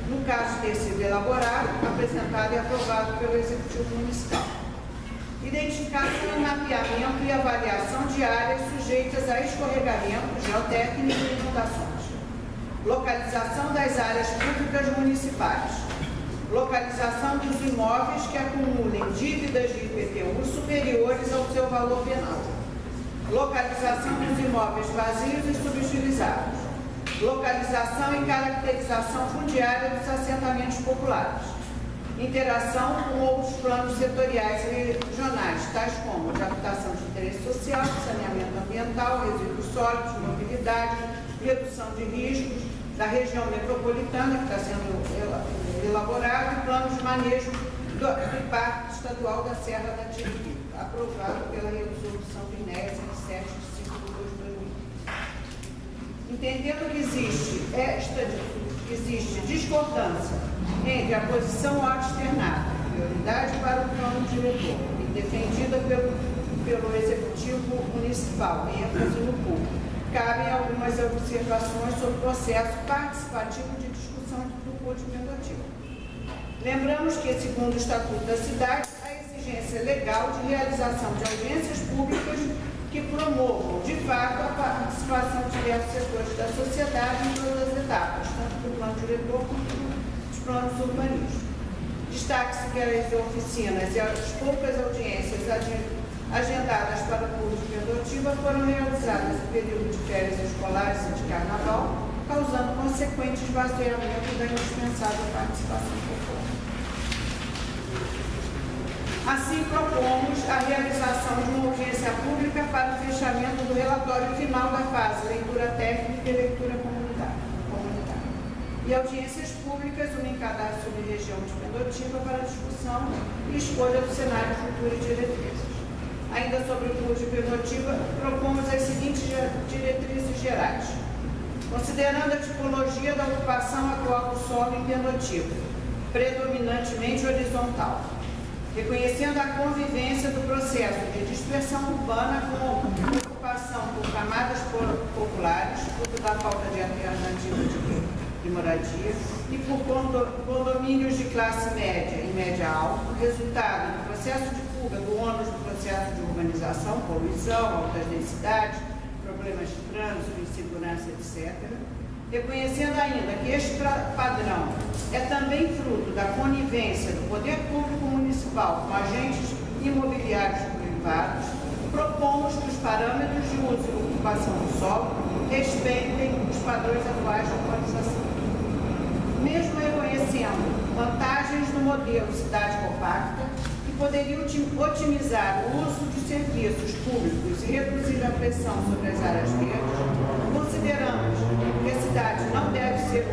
no caso de ter sido elaborado, apresentado e aprovado pelo Executivo Municipal. Identificação, mapeamento e avaliação de áreas sujeitas a escorregamento geotécnico e inundações. Localização das áreas públicas municipais. Localização dos imóveis que acumulem dívidas de IPTU superiores ao seu valor venal. Localização dos imóveis vazios e subutilizados. Localização e caracterização fundiária dos assentamentos populares. Interação com outros planos setoriais e regionais, tais como de habitação de interesse social, saneamento ambiental, resíduos sólidos, mobilidade, redução de riscos da região metropolitana, que está sendo elaborado, e planos de manejo do Parque Estadual da Serra da Tijuca, aprovado pela resolução do INEA 107 de 5 de 2020. Entendendo que existe discordância entre a posição externada, prioridade para o plano diretor, e defendida pelo Executivo Municipal, ênfase no público, cabem algumas observações sobre o processo participativo de discussão do Pool de Pendotiba. Lembramos que, segundo o Estatuto da Cidade, a exigência legal de realização de audiências públicas que promovam, de fato, a participação de diversos setores da sociedade em todas as etapas, tanto do plano diretor quanto dos planos urbanísticos. Destaque-se que as oficinas e as poucas audiências agendadas para o Pool de Pendotiba foram realizadas em período de férias escolares e de carnaval, causando consequente esvaziamento da indispensável participação popular. Assim, propomos a realização de uma audiência pública para o fechamento do relatório final da fase leitura técnica e leitura comunitária. E audiências públicas, uma em cada sub-região de Pendotiba, para discussão e escolha do cenário futuro e diretrizes. Ainda sobre o Pool de Pendotiba, propomos as seguintes diretrizes gerais. Considerando a tipologia da ocupação atual do solo em Pendotiba, predominantemente horizontal, reconhecendo a convivência do processo de dispersão urbana com ocupação por camadas populares, fruto da falta de alternativa de moradia, e por condomínios de classe média e média alta, resultado do processo de fuga do ônus do processo de urbanização, poluição, altas densidades, problemas de trânsito, insegurança, etc. Reconhecendo ainda que este padrão é também fruto da conivência do poder público municipal com agentes imobiliários privados, propomos que os parâmetros de uso e ocupação do solo respeitem os padrões atuais de urbanização. Mesmo reconhecendo vantagens no modelo cidade compacta, que poderia otimizar o uso de serviços públicos e reduzir a pressão sobre as áreas verdes, consideramos que a cidade não deve ser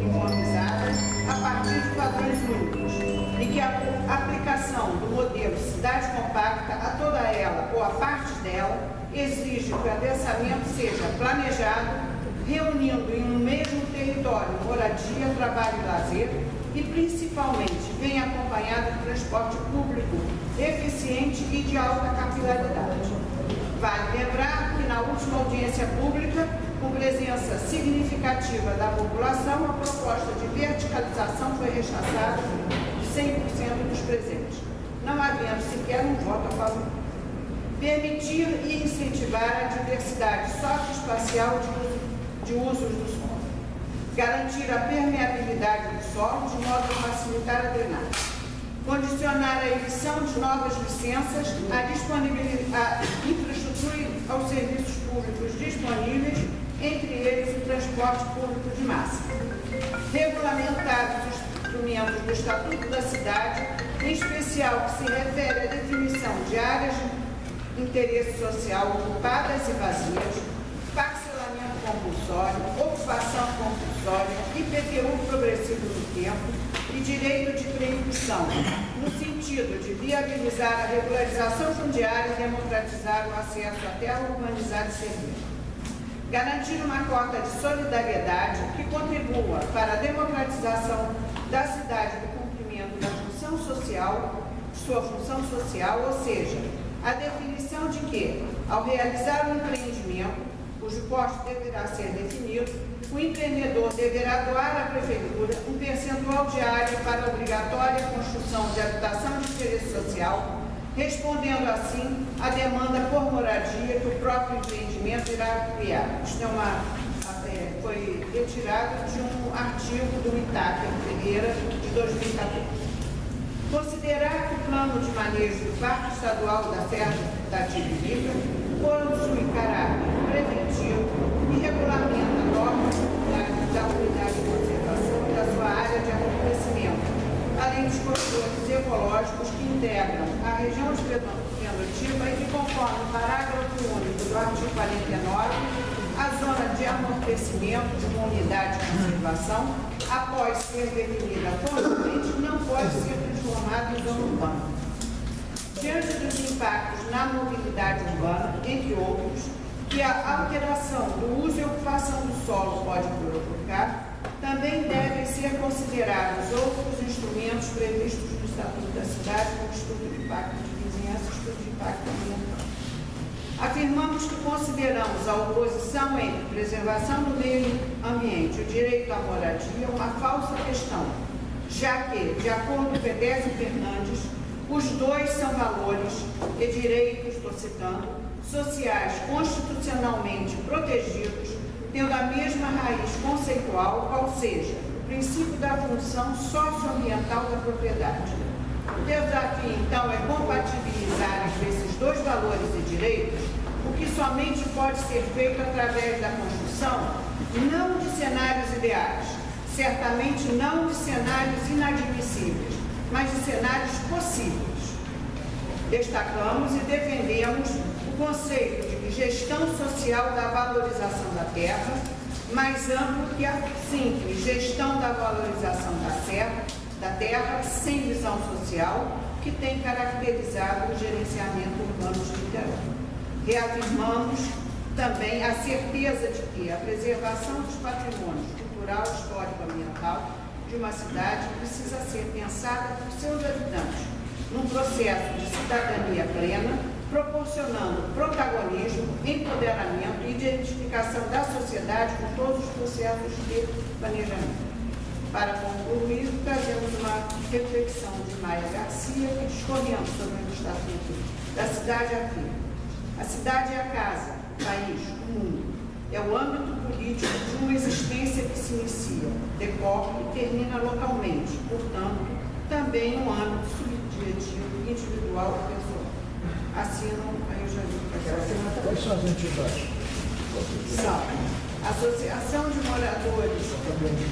uniformizada a partir de padrões únicos e que a aplicação do modelo cidade compacta a toda ela ou a parte dela exige que o adensamento seja planejado, reunindo em um mesmo território moradia, trabalho e lazer e, principalmente, venha acompanhado de transporte público eficiente e de alta capilaridade. Vale lembrar que na última audiência pública, com presença significativa da população, a proposta de verticalização foi rechaçada de 100% dos presentes, não havendo sequer um voto a favor. Permitir e incentivar a diversidade socioespacial de usos do solo. Garantir a permeabilidade do solo de modo a facilitar a drenagem. Condicionar a emissão de novas licenças à disponibilidade, à infraestrutura e aos serviços públicos disponíveis, entre eles o transporte público de massa. Regulamentar os instrumentos do Estatuto da Cidade, em especial que se refere à definição de áreas de interesse social ocupadas e vazias, parcelamento compulsório, ocupação compulsória, IPTU progressivo no tempo e direito de preempção, no sentido de viabilizar a regularização fundiária e democratizar o acesso à terra urbanizada e servida. Garantir uma cota de solidariedade que contribua para a democratização da cidade do cumprimento da função social, sua função social, ou seja, a definição de que, ao realizar um empreendimento, cujo posto deverá ser definido, o empreendedor deverá doar à Prefeitura um percentual de área para a obrigatória construção de habitação de interesse social, respondendo assim à demanda por moradia que o próprio empreendimento irá criar. Isto foi retirado de um artigo do Itáquia Pereira, de 2014. Considerar que o plano de manejo do Parque Estadual da Serra da Tiririca possui caráter preventivo e regulamenta normas da unidade de conservação da sua área de abastecimento, além dos corredores ecológicos que integram a região de fenotipa e que, conforme o parágrafo único do artigo 49, a zona de amortecimento de uma unidade de conservação, após ser definida formalmente, não pode ser transformada em zona urbana. Diante dos impactos na mobilidade urbana, entre outros, que a alteração do uso e ocupação do solo pode provocar, também devem ser considerados outros instrumentos previstos no Estatuto da Cidade, como estudo de impacto de vizinhança e estudo de impacto ambiental. Afirmamos que consideramos a oposição entre preservação do meio ambiente e o direito à moradia uma falsa questão, já que, de acordo com Edésio Fernandes, os dois são valores e direitos, estou citando, sociais constitucionalmente protegidos, tendo a mesma raiz conceitual, ou seja, o princípio da função socioambiental da propriedade. O desafio, então, é compatibilizar entre esses dois valores e direitos, o que somente pode ser feito através da construção, não de cenários ideais, certamente não de cenários inadmissíveis, mas de cenários possíveis. Destacamos e defendemos o conceito de gestão social da valorização da terra, mais amplo que a simples gestão da valorização da terra sem visão social, que tem caracterizado o gerenciamento urbano de Niterói. Reafirmamos também a certeza de que a preservação dos patrimônios cultural, histórico e ambiental de uma cidade precisa ser pensada por seus habitantes, num processo de cidadania plena, proporcionando protagonismo, empoderamento e identificação da sociedade com todos os processos de planejamento. Para concluir, trazemos uma reflexão de Maia Garcia, que discorrendo sobre o Estatuto da Cidade afirma: a cidade é a casa, o país, o mundo. É o âmbito político de uma existência que se inicia, decorre e termina localmente, portanto, também um âmbito subjetivo, individual e pessoal. assinam, aí eu já vi que Quais são as entidades? são Associação de Moradores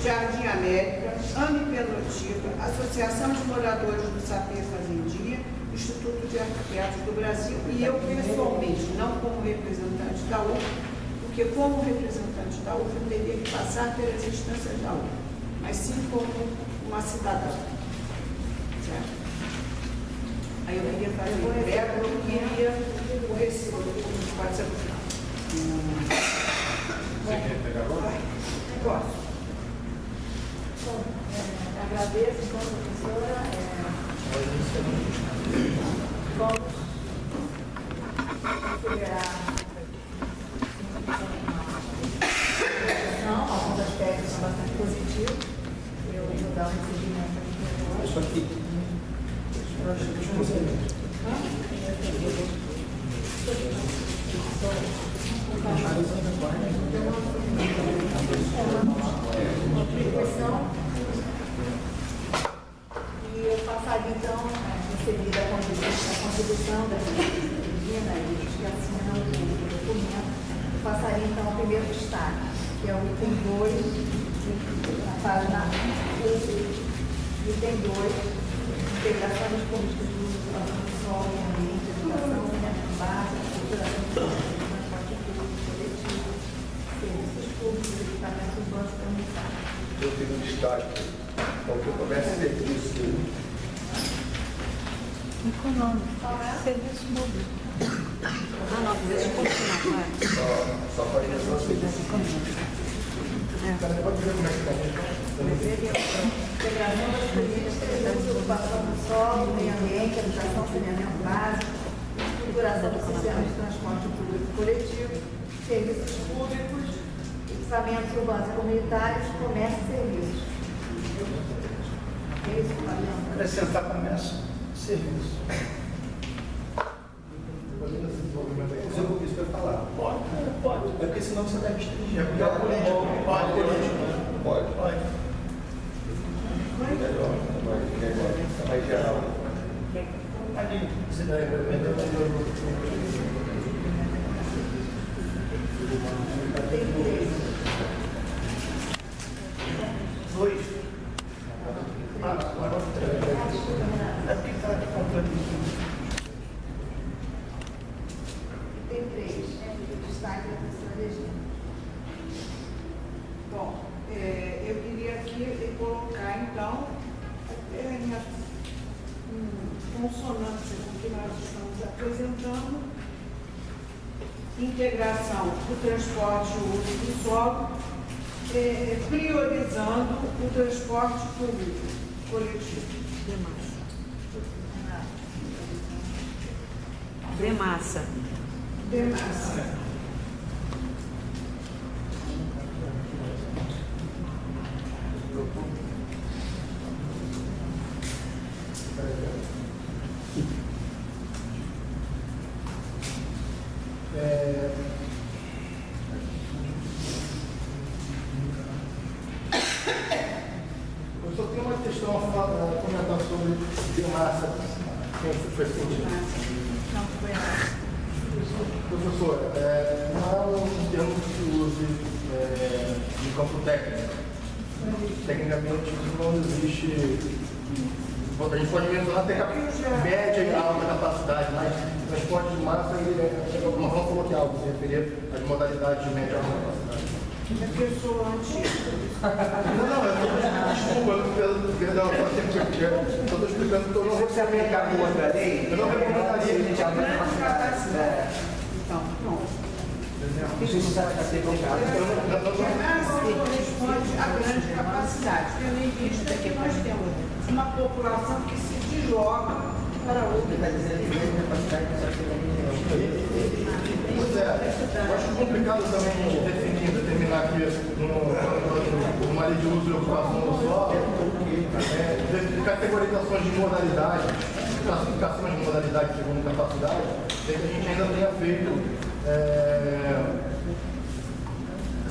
Jardim América, Amipenotiva, Associação de Moradores do Sapê Fazendia, Instituto de Arquitetos do Brasil e eu pessoalmente, não como representante da UF, porque como representante da UF eu teria que passar pelas instâncias da UF, mas sim como uma cidadã. Certo? Aí eu queria fazer o recibo, eu queria o recibo, pode ser no final. Você quer pegar agora? Posso. Bom, agradeço, então, professora. Vamos considerar alguns aspectos são bastante positivos. Eu vou dar um recebimento aqui. Isso aqui. Uma aplicação e eu passaria então, em seguida, a contribuição da Regina e que assinam o documento, eu passaria então ao primeiro destaque, que é o item 2, na página 1, item 2, integração das políticas do uso do solo e ambiente, educação, saneamento básico, estruturação de transporte público, coletivo, serviços públicos, equipamentos urbanos comunitários. Eu tenho um destaque ao que começa a serviço. Econômico. Serviço público. Ah, não, serviço público não, Só para ir no serviço. Pode ver como é que está. Integração das políticas de ocupação do solo, meio ambiente, educação, saneamento básico, estruturação do sistema de transporte público coletivo, serviços públicos, equipamentos urbanos e comunitários, comércio e serviços. É isso, Fabiano? Acrescentar comércio e serviço. Mas eu vou isso para falar. Pode. É porque senão você está restringindo. É porque é político. Pode. Melhor. Mais geral. Dois. Agora três. É porque está contando isso. Tem 3, o destaque da professora Regina. Bom, eu queria aqui colocar, então, em consonância com o que nós estamos apresentando, integração do transporte e uso do solo, priorizando o transporte público coletivo. Demassa. Demassa. Eu só tenho uma questão a falar, comentar sobre biomassa. Quem foi Não, foi a... Professor, não em termos de uso de campo técnico. Tecnicamente não existe. A gente pode mencionar até média e alta capacidade, mas o transporte de massa é uma forma coloquial, se referir às modalidades de média e alta capacidade. É pessoa antiga. Desculpa, perdão, só estou explicando que eu não vou Se aplicar com outra lei, eu não recomendaria a gente aumenta a Grande capacidade. Então, pronto. Isso está aplicado. Demassa corresponde à grande capacidade, tendo em vista que nós temos uma população que se desloca para outra. Pois é, eu acho complicado também definir, determinar aqui uma lei de uso e ocupação do solo, categorizações de modalidade, classificações de modalidade segundo capacidade, que a gente ainda tenha feito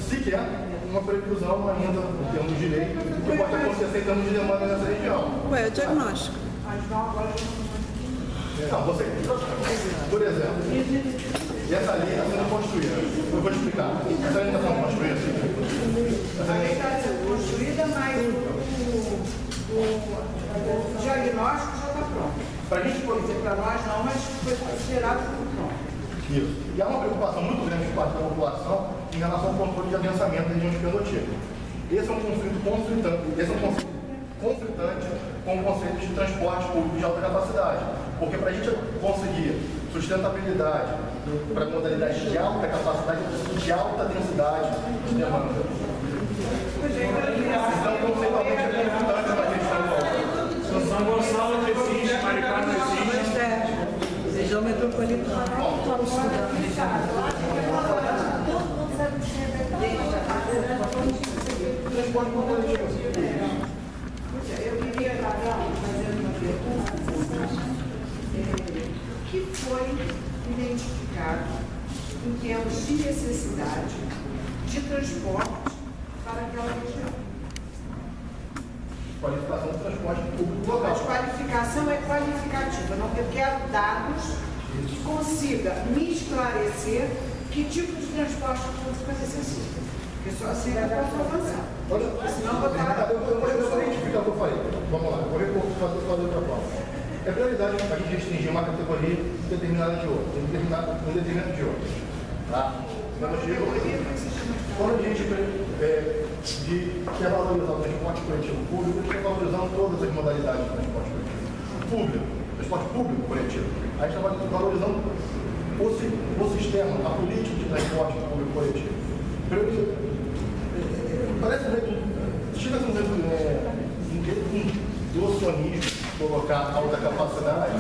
sequer uma previsão ainda em termos de lei, que pode acontecer em termos de demanda nessa região. Ué, o diagnóstico. Mas não, agora Não, você. Por exemplo, e essa linha está sendo construída. Eu vou te explicar. Essa linha está sendo construída. A lei está sendo construída, mas o diagnóstico já está pronto. Para a gente Dizer para nós não, mas foi considerado como pronto. isso. E há uma preocupação muito grande por parte da população em relação ao controle de adensamento da região de fenotipo. Esse é um conflito conflitante com o conceito de transporte público de alta capacidade. Porque para a gente conseguir sustentabilidade para modalidades de alta capacidade, de alta densidade de demanda. Então, conceitualmente é conflitante para a gente estar falando. São Gonçalo não existe, Maricá não existe. Região metropolitana. Todo mundo sabe que Transporte coletivo. Eu queria fazer uma pergunta que foi identificado em termos de necessidade de transporte para aquela região. Qualificação do transporte público A local. qualificação é qualificativa. Não, eu quero dados que consiga me esclarecer que tipo de transporte público necessita. Porque só assim eu posso avançar. Senão vou estar... Eu vou identificar o que eu falei. Vamos lá, eu vou fazer outra forma. É prioridade a gente restringir uma categoria determinada de outra, em detrimento de outra. Tá? Quando a gente quer valorizar o transporte coletivo público, a gente está valorizando todas as modalidades de transporte coletivo público, transporte público coletivo. A gente está valorizando o sistema, a política de transporte público coletivo. Parece chega a ser um docionismo colocar alta capacidade,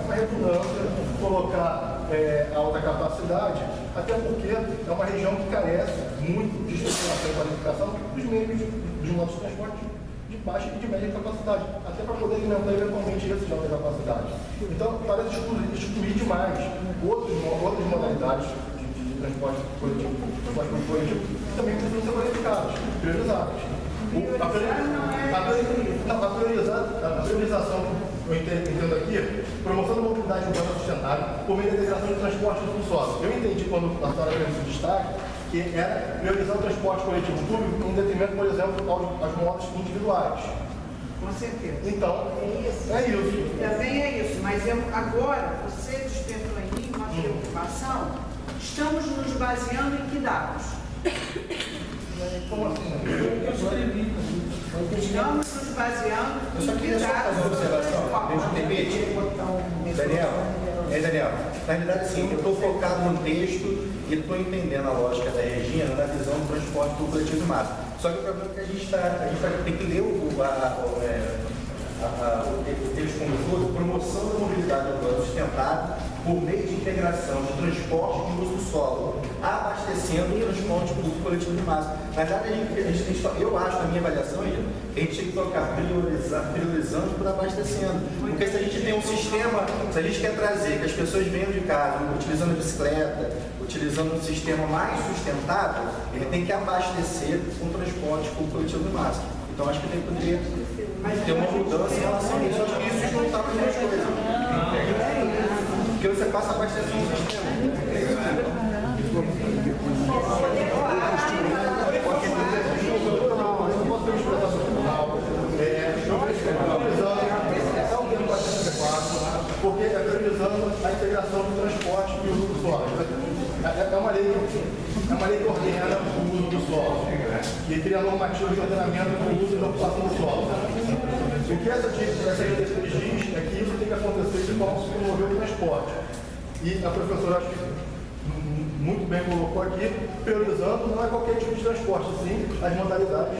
uma redundância, colocar alta capacidade, até porque é uma região que carece muito de estruturação e qualificação dos meios, dos modos de transporte de baixa e de média capacidade, até para poder alimentar eventualmente esses de alta capacidade. Então, parece excluir demais outras modalidades de transporte coletivo, que também precisam ser qualificadas, priorizadas. A priorização, eu entendo aqui, promoção da mobilidade urbana sustentável por meio da integração de transporte no solo. Eu entendi quando a senhora fez esse destaque que era priorizar o transporte coletivo público em detrimento, por exemplo, aos modos individuais. Com certeza. Então, é isso. Também é isso, mas agora você despertou em mim uma preocupação. Estamos nos baseando em que dados? Como assim? Estamos nos baseando Eu só em que queria fazer uma observação, deixa eu permitir. Daniel, na realidade, assim, eu estou focado no texto e estou entendendo a lógica da Regina na visão do transporte do coletivo de massa. Só que o problema é que a gente tem que ler o texto como todo, promoção da mobilidade urbana sustentável por meio de integração de transporte de uso do solo, abastecendo o transporte público coletivo de massa. Na verdade, eu acho, na minha avaliação, que a gente tem que tocar priorizando por abastecendo. Porque se a gente tem um sistema, se a gente quer trazer que as pessoas venham de casa utilizando a bicicleta, utilizando um sistema mais sustentável, ele tem que abastecer um transporte público coletivo de massa. Então, acho que tem que poder ter uma mudança em relação a isso. Acho que isso juntar com as duas coisas. Porque você passa a abastecer um sistema. Porque é priorizando a integração do transporte e o uso do solo. É uma lei que ordena o uso do solo e cria normativas de ordenamento do uso e da ocupação do solo. O que essa diretriz diz é que isso tem que acontecer de forma a se promover o transporte. E a professora, acho que muito bem colocou aqui, priorizando não é qualquer tipo de transporte, sim as modalidades.